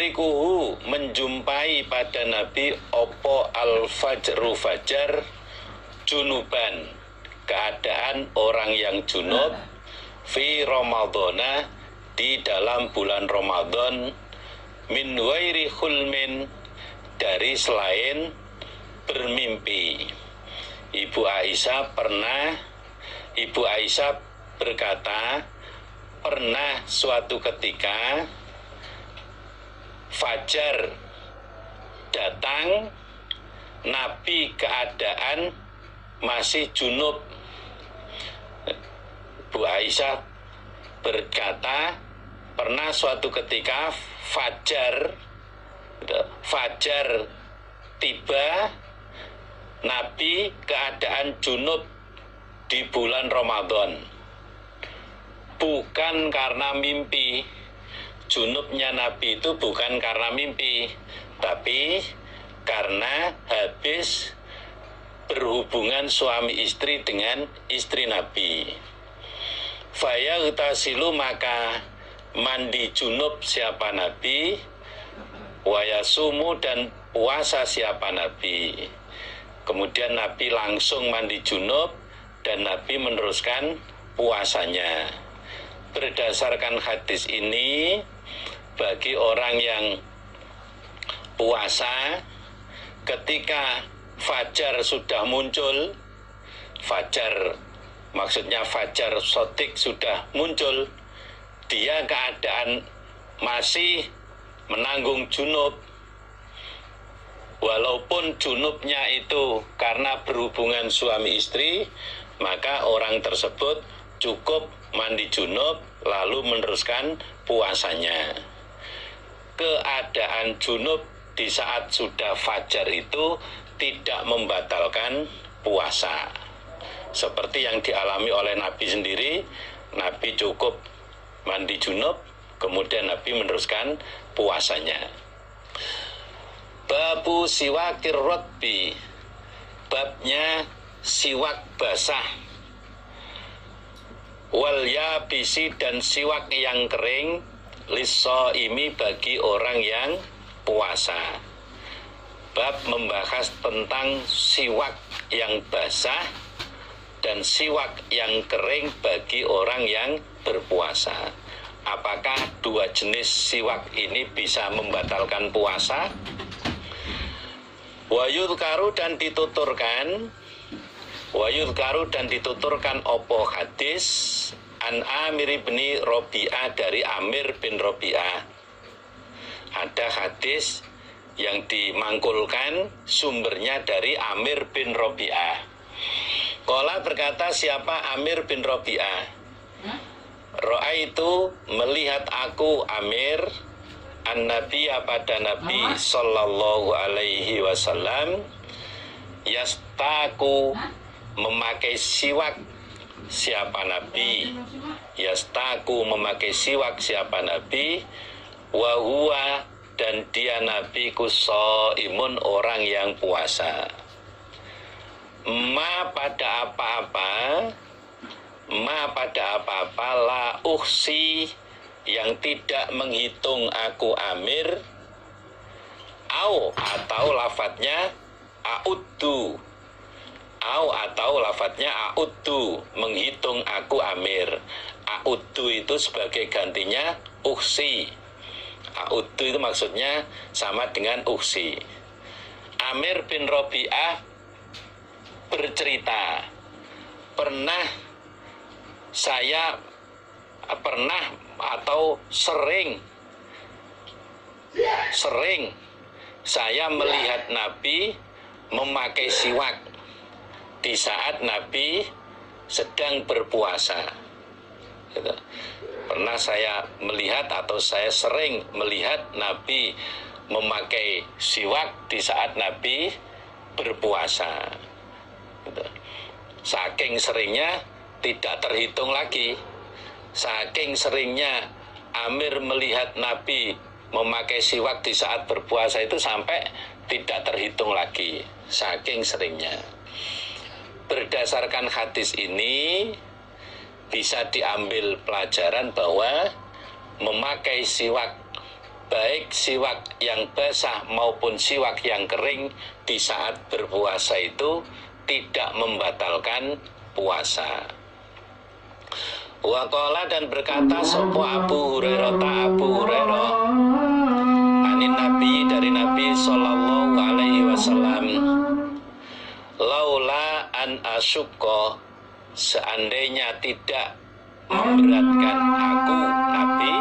yudrikuhu menjumpai pada Nabi opo al-fajru fajar junuban keadaan orang yang junub fi Ramadhana di dalam bulan Ramadan min wairi khulmin dari selain bermimpi. Ibu Aisyah berkata pernah suatu ketika fajar datang, Nabi keadaan masih junub. Bu Aisyah berkata pernah suatu ketika fajar tiba, Nabi keadaan junub di bulan Ramadan. Bukan karena mimpi. Junubnya Nabi itu bukan karena mimpi, tapi karena habis berhubungan suami istri dengan istri Nabi. Fayaghtasilu maka mandi junub siapa Nabi, wayasumu dan puasa siapa Nabi. Kemudian Nabi langsung mandi junub dan Nabi meneruskan puasanya. Berdasarkan hadis ini, bagi orang yang puasa ketika fajar sudah muncul, maksudnya fajar sotik sudah muncul, dia keadaan masih menanggung junub, walaupun junubnya itu karena berhubungan suami istri, maka orang tersebut cukup mandi junub lalu meneruskan puasanya. Keadaan junub di saat sudah fajar itu tidak membatalkan puasa. Seperti yang dialami oleh Nabi sendiri, Nabi cukup mandi junub, kemudian Nabi meneruskan puasanya. Babu siwakir rotbi, babnya siwak basah, wal yabisi dan siwak yang kering, lissoimi bagi orang yang puasa. Bab membahas tentang siwak yang basah dan siwak yang kering bagi orang yang berpuasa. Apakah dua jenis siwak ini bisa membatalkan puasa? Wayudkaru dan dituturkan opo hadis an Amir bin Robi'ah dari Amir bin Robi'ah. Ada hadis yang dimangkulkan sumbernya dari Amir bin Robi'ah. Qala berkata siapa Amir bin Robi'ah? Ro'a itu melihat aku Amir an-Nabiya pada Nabi sallallahu alaihi wasallam yastaku memakai siwak siapa Nabi, yastaku memakai siwak siapa Nabi, wa huwa dan dia Nabi kusaimun orang yang puasa. Ma pada apa-apa la uhsi yang tidak menghitung aku Amir, atau lafadznya a'uddu menghitung aku Amir. A'uddu itu sebagai gantinya uhsi. A'uddu itu maksudnya sama dengan uhsi. Amir bin Robi'ah bercerita, sering saya melihat Nabi memakai siwak di saat Nabi sedang berpuasa. Gitu. Pernah saya melihat atau saya sering melihat Nabi memakai siwak di saat Nabi berpuasa. Gitu. Saking seringnya tidak terhitung lagi. Saking seringnya Amir melihat Nabi memakai siwak di saat berpuasa itu sampai tidak terhitung lagi. Saking seringnya. Berdasarkan hadis ini bisa diambil pelajaran bahwa memakai siwak baik siwak yang basah maupun siwak yang kering di saat berpuasa itu tidak membatalkan puasa. Waqala dan berkata sopo Abu Hurairah anin Nabi dari Nabi sallallahu alaihi wasallam, laula an asyukko, seandainya tidak memberatkan aku Nabi,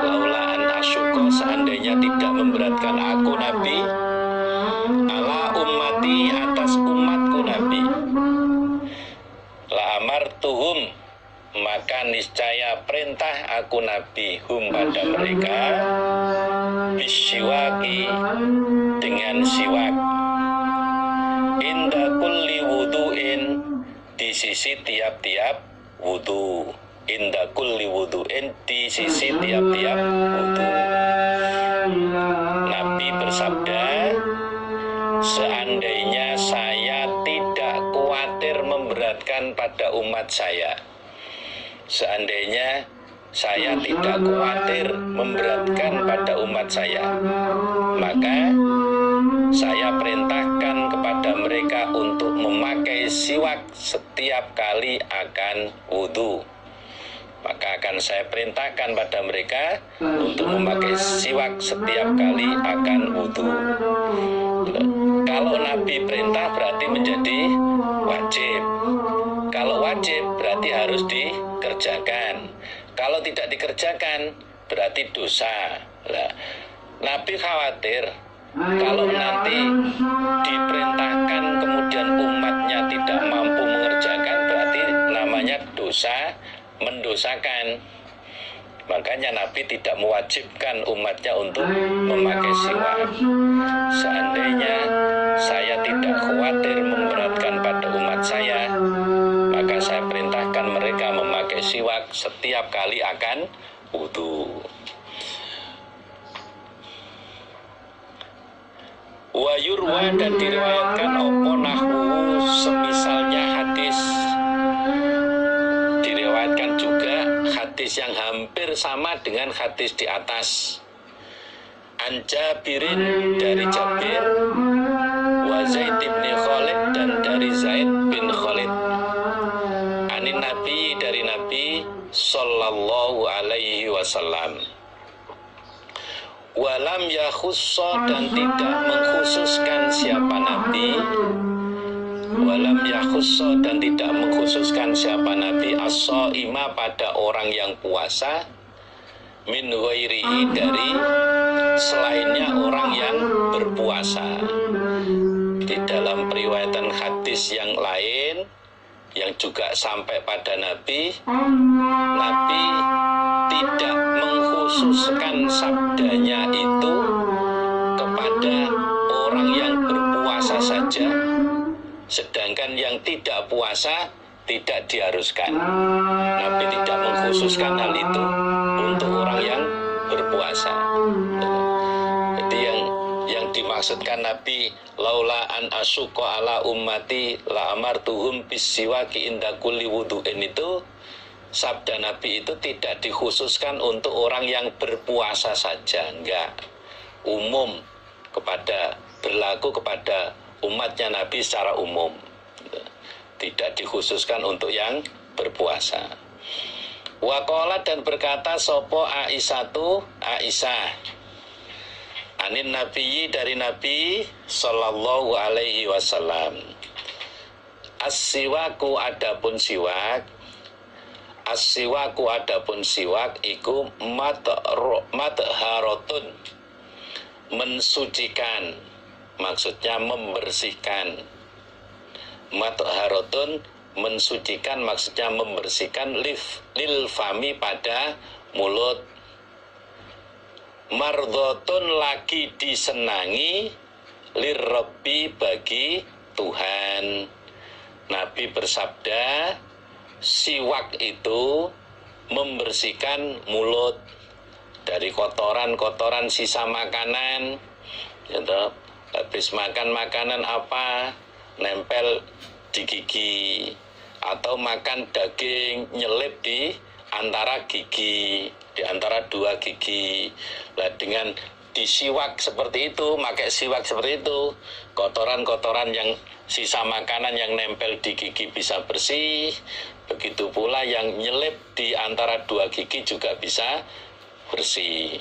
laula an asyukko, seandainya tidak memberatkan aku Nabi, ala ummati, atas umatku Nabi, la amartuhum, maka niscaya perintah aku Nabi hum pada mereka, bisyawaki, dengan siwak, inda kulli wudu'in, di sisi tiap-tiap wudu, inda kulli wudu'in, di sisi tiap-tiap wudu. Nabi bersabda, seandainya saya tidak khawatir memberatkan pada umat saya, seandainya saya tidak khawatir memberatkan pada umat saya, maka saya perintahkan kepada mereka untuk memakai siwak setiap kali akan wudhu. Maka akan saya perintahkan pada mereka untuk memakai siwak setiap kali akan wudhu. Kalau Nabi perintah berarti menjadi wajib. Kalau wajib berarti harus dikerjakan. Kalau tidak dikerjakan berarti dosa. Nah, Nabi khawatir kalau nanti diperintahkan kemudian umatnya tidak mampu mengerjakan, berarti namanya dosa, mendosakan. Makanya Nabi tidak mewajibkan umatnya untuk memakai siwak. Seandainya saya tidak khawatir memberatkan pada umat saya, maka saya perintahkan mereka memakai siwak setiap kali akan wudhu. Wa yurwa, dan diriwayatkan opo nahwu, semisalnya hadis, diriwayatkan juga hadis yang hampir sama dengan hadis di atas. An Jabirin, dari Jabir, wa Zaid bin Khalid, dan dari Zaid bin Khalid, anin Nabi, dari Nabi sallallahu alaihi wasallam, walam yakhusso, dan tidak mengkhususkan siapa Nabi, walam yakhusso, dan tidak mengkhususkan siapa Nabi, as-shaima, pada orang yang puasa, min ghairihi, dari selainnya orang yang berpuasa. Di dalam periwayatan hadis yang lain yang juga sampai pada Nabi, Nabi tidak mengkhususkan sabdanya itu kepada orang yang berpuasa saja, sedangkan yang tidak puasa tidak diharuskan. Nabi tidak mengkhususkan hal itu untuk orang yang berpuasa. Jadi yang dimaksudkan Nabi, laula an asyqa ala ummati la amartuhum bisiwaki inda kulli wudu'in, itu sabda Nabi itu tidak dikhususkan untuk orang yang berpuasa saja, enggak, umum, berlaku kepada umatnya Nabi secara umum, tidak dikhususkan untuk yang berpuasa. Waqala, dan berkata sopo Aisyah, anin Nabi, dari Nabi sallallahu alaihi wasallam, as-siwaku, adapun siwak, as-siwaku, adapun siwak iku matharatun, mensucikan, maksudnya membersihkan. Matharatun, mensucikan, maksudnya membersihkan, lil fami, pada mulut. Mardotun, lagi disenangi, lirrabbi, bagi Tuhan. Nabi bersabda, siwak itu membersihkan mulut dari kotoran-kotoran sisa makanan. Habis makan makanan apa, nempel di gigi, atau makan daging nyelip di antara gigi, di antara dua gigi. Nah, dengan disiwak seperti itu, pakai siwak seperti itu, kotoran-kotoran yang sisa makanan yang nempel di gigi bisa bersih. Begitu pula yang nyelip di antara dua gigi juga bisa bersih.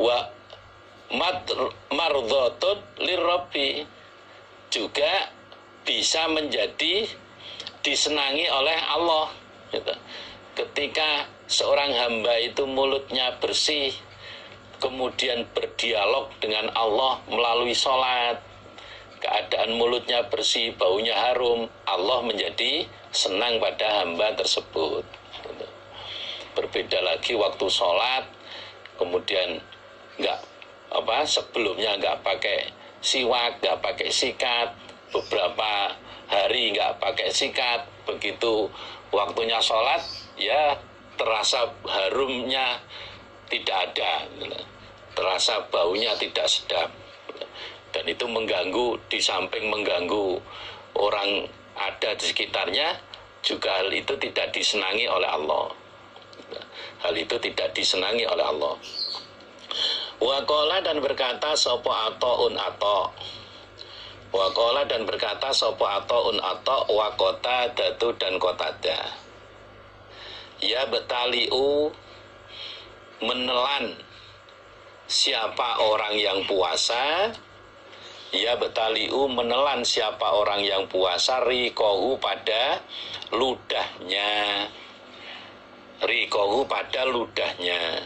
Wa mardhatun lirabbi, juga bisa menjadi disenangi oleh Allah gitu. Ketika seorang hamba itu mulutnya bersih, kemudian berdialog dengan Allah melalui sholat, keadaan mulutnya bersih, baunya harum, Allah menjadi senang pada hamba tersebut gitu. Berbeda lagi waktu sholat, kemudian sebelumnya nggak pakai siwak, nggak pakai sikat, beberapa hari nggak pakai sikat, begitu waktunya sholat ya terasa harumnya tidak ada, terasa baunya tidak sedap, dan itu mengganggu, di samping mengganggu orang ada di sekitarnya, juga hal itu tidak disenangi oleh Allah. Hal itu tidak disenangi oleh Allah. Waqala, dan berkata sopo ato'un ato'. Waqala, dan berkata sopo ato'un ato' wa Qatadatu, dan Qatadah. Ya betali'u, menelan siapa orang yang puasa. Ya betali'u, menelan siapa orang yang puasa, rikohu, pada ludahnya. Rikohu, pada ludahnya.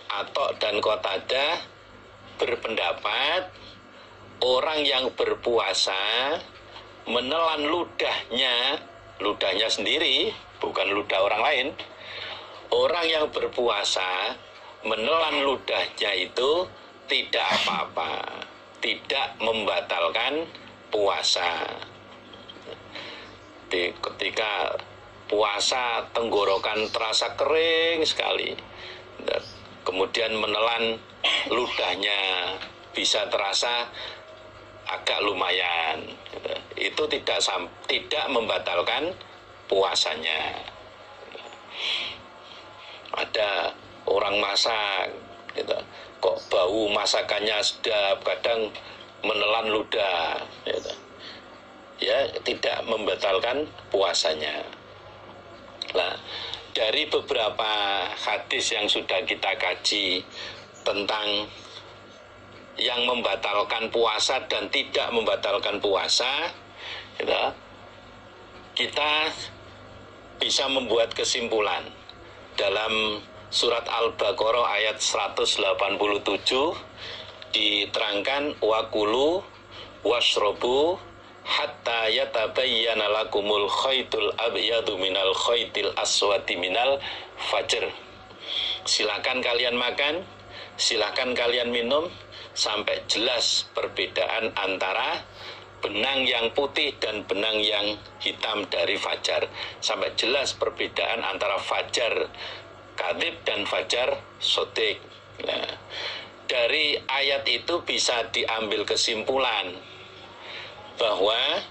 Atok dan Qatadah berpendapat orang yang berpuasa menelan ludahnya sendiri, bukan ludah orang lain. Orang yang berpuasa menelan ludahnya itu tidak apa-apa, tidak membatalkan puasa. Ketika puasa tenggorokan terasa kering sekali, kemudian menelan ludahnya bisa terasa agak lumayan, itu tidak membatalkan puasanya. Ada orang masak gitu, kok bau masakannya sedap, kadang menelan ludah gitu. Ya tidak membatalkan puasanya. Nah, dari beberapa hadis yang sudah kita kaji tentang yang membatalkan puasa dan tidak membatalkan puasa, kita bisa membuat kesimpulan. Dalam surat Al-Baqarah ayat 187 diterangkan wakulu washrobu hatta yatabayyana lakumul khaitul abyadu minal khaitil aswati minal fajr. Silakan kalian makan, silakan kalian minum sampai jelas perbedaan antara benang yang putih dan benang yang hitam dari fajar, sampai jelas perbedaan antara fajar kadhib dan fajar sodik. Nah, dari ayat itu bisa diambil kesimpulan bahwa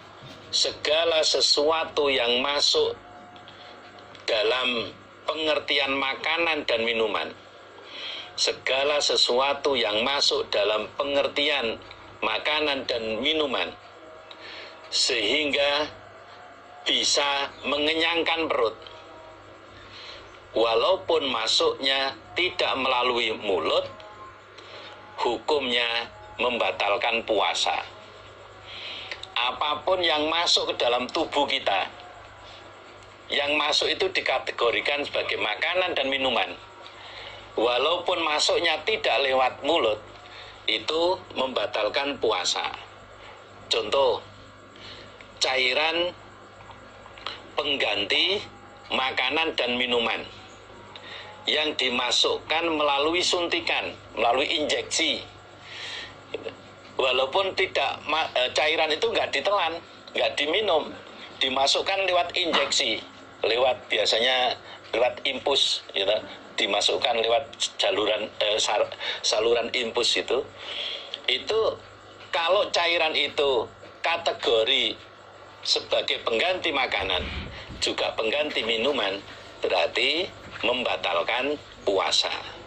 segala sesuatu yang masuk dalam pengertian makanan dan minuman, segala sesuatu yang masuk dalam pengertian makanan dan minuman sehingga bisa mengenyangkan perut, walaupun masuknya tidak melalui mulut, hukumnya membatalkan puasa. Apapun yang masuk ke dalam tubuh kita, yang masuk itu dikategorikan sebagai makanan dan minuman, walaupun masuknya tidak lewat mulut, itu membatalkan puasa. Contoh, cairan pengganti makanan dan minuman yang dimasukkan melalui suntikan, melalui injeksi. Walaupun tidak, cairan itu nggak ditelan, nggak diminum, dimasukkan lewat injeksi, biasanya lewat impus, dimasukkan lewat saluran impus itu kalau cairan itu kategori sebagai pengganti makanan juga pengganti minuman, berarti membatalkan puasa.